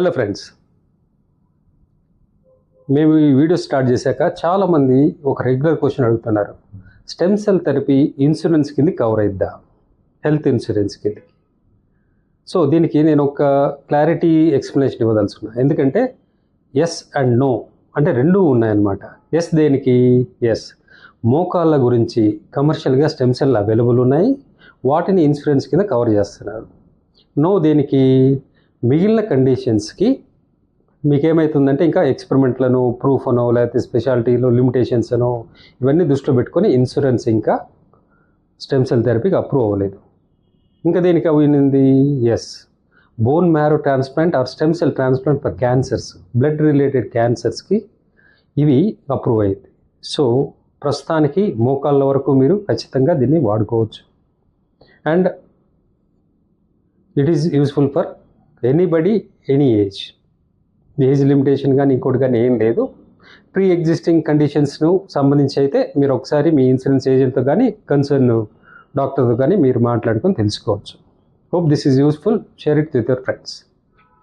Hello friends, మేము ఈ video start చేశాక చాలామంది ఒక రెగ్యులర్ క్వశ్చన్ అడుగుతున్నారు. స్టెమ్ సెల్ థెరపీ ఇన్సూరెన్స్ కింద కవర్ అయిద్దా, హెల్త్ ఇన్సూరెన్స్ కింద? సో దీనికి నేను ఒక క్లారిటీ ఎక్స్ప్లెనేషన్ ఇవ్వదలుచుకున్నాను. ఎందుకంటే ఎస్ అండ్ నో అంటే రెండూ ఉన్నాయన్నమాట. ఎస్ దేనికి? ఎస్, మోకాళ్ళ గురించి కమర్షియల్గా స్టెమ్ సెల్ అవైలబుల్ ఉన్నాయి, వాటిని ఇన్సూరెన్స్ కింద కవర్ చేస్తున్నారు. నో దేనికి? మిగిలిన కండిషన్స్కి మీకేమవుతుందంటే ఇంకా ఎక్స్పెరిమెంట్లను ప్రూఫ్ అనో లేకపోతే స్పెషాలిటీలో లిమిటేషన్స్ అనో ఇవన్నీ దృష్టిలో పెట్టుకొని ఇన్సూరెన్స్ ఇంకా స్టెమ్ సెల్ థెరపీకి అప్రూవ్ అవ్వలేదు. ఇంకా దేనికి అయింది? Yes, bone marrow transplant or stem cell transplant for cancers, blood related క్యాన్సర్స్కి ఇవి అప్రూవ్ అయింది. సో ప్రస్తుతానికి మోకాళ్ళ వరకు మీరు ఖచ్చితంగా దీన్ని వాడుకోవచ్చు. And it is useful for anybody, any age. Age limitation కానీ ఇంకోటి కానీ ఏం లేదు. ప్రీ ఎగ్జిస్టింగ్ కండిషన్స్ను సంబంధించి అయితే మీరు ఒకసారి మీ ఇన్సూరెన్స్ ఏజెంట్తో కానీ కన్సర్న్ డాక్టర్తో కానీ మీరు మాట్లాడుకొని తెలుసుకోవచ్చు. Hope this is useful. Share it with your friends.